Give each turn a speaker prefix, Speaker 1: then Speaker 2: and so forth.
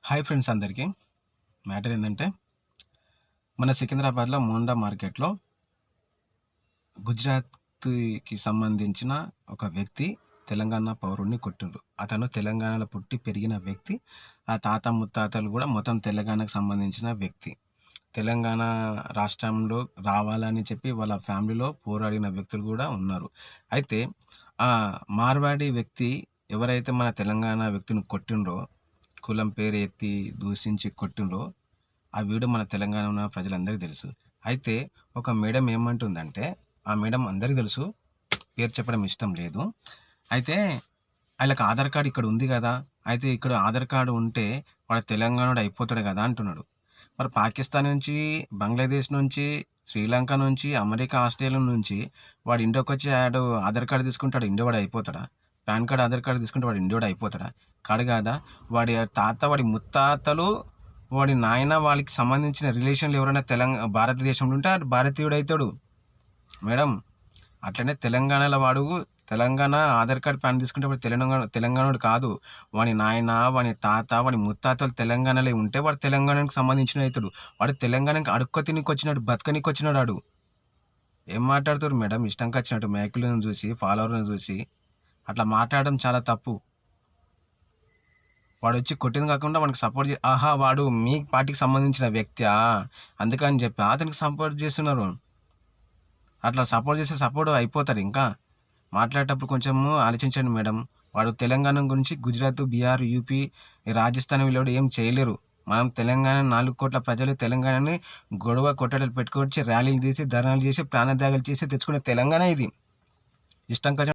Speaker 1: Hi friends అందరికీ. Matter ఏందంటే, మన సికింద్రాబాద్‌లో మోండా మార్కెట్‌లో గుజరాత్‌కి సంబంధించిన ఒక వ్యక్తి తెలంగాణ పౌరుడిని కొట్టిండు. అతను తెలంగాణలో పుట్టి పెరిగిన వ్యక్తి. ఆ తాత ముత్తాతలు గూడా మొత్తం తెలంగాణకు సంబంధించిన వ్యక్తి. తెలంగాణ రాష్ట్రంలో రావాలని చెప్పి వాళ్ళ ఫ్యామిలీలో పోరాడిన వ్యక్తులు గూడా ఉన్నారు. అయితే ఆ మార్వాడి వ్యక్తి ఎవరైతే మన తెలంగాణ వ్యక్తిని కొట్టిండో, కులం పేరు ఎత్తి దూషించి కొట్టిండ్రో ఆ వీడియో మన తెలంగాణ ఉన్న ప్రజలందరికీ తెలుసు. అయితే ఒక మేడం ఏమంటుందంటే, ఆ మేడం అందరికి తెలుసు. పేరు చెప్పడం ఇష్టం లేదు. అయితే ఆళ్ళకి ఆధార్ కార్డ్ ఇక్కడ ఉంది గదా! అయితే ఇక్కడ ఆధార్ కార్డ్ ఉంటే వాడు తెలంగాణోడు అయిపోతాడు గదా! అంటున్నాడు. మరి పాకిస్తాన్ నుంచి, బంగ్లాదేశ్ నుంచి, శ్రీలంక నుంచి, అమెరికా, ఆస్ట్రేలియా నుంచి వాడు ఇండియాకొచ్చి ఆడు ఆధార్ కార్డ్ తీసుకుంటే ఆడు ఇండియావాడు అయిపోతాడా? పాన్ కార్డ్, ఆధార్ కార్డ్ తీసుకుంటే వాడు ఇండియావాడు అయిపోతాడా? కాడు గాదా! వాడి తాత, వాడి ముత్తాతలు, వాడి నాయన వాళ్ళకి సంబంధించిన రిలేషన్‌లు ఎవరైనా భారతదేశంలో ఉంటే ఆడు భారతీయుడయితాడు. మేడం అట్లనే తెలంగాణలో వాడు తెలంగాణ ఆధార్ కార్డ్, పాన్ తీసుకుంటే వాడు తెలంగాణోడు కాదు. వాని నాయన, వాని తాత, వాని ముత్తాతలు తెలంగాణలో ఉంటే వాడు తెలంగాణకు సంబంధించినయితాడు. వాడు తెలంగాణకి అడుక్క తినీకొచ్చినాడు, బతకనీకొచ్చినాడు ఆడు. ఏం మాట్లాడుతుర్రు మేడం ఇష్టంకొచ్చినట్టు మైకులను జూసి, ఫాలోవర్‌లను జూసి. అట్లా మాట్లాడడం చాలా తప్పు. వాడొచ్చి కొట్టింది కాకుండా వాడికి సపోర్ట్ ఆహా! వాడు మీ పార్టీకి సంబంధించిన వ్యక్తా? అందుకని చెప్పి అతనికి సపోర్ట్ చేస్తున్నారు. అట్లా సపోర్ట్ చేస్తే సపోర్ట్ అయిపోతారింకా. మాట్లాడేటప్పుడు కొంచెము ఆలోచించండి మేడం. వాడు తెలంగాణ గురించి గుజరాత్, బీహార్, యూపీ, రాజస్థాన్ వీళ్ళోడు ఏం చేయలేరు. మనం తెలంగాణ 4,00,00,000 ప్రజలు తెలంగాణని గొడవ కొట్టడలు పెట్టుకొచ్చి ర్యాలీలు తీసి, ధర్నాలు చేసి, ప్రాణత్యాగాలు చేసి తెచ్చుకున్న తెలంగాణ ఇది. ఇష్టంకొచ్చినట్టు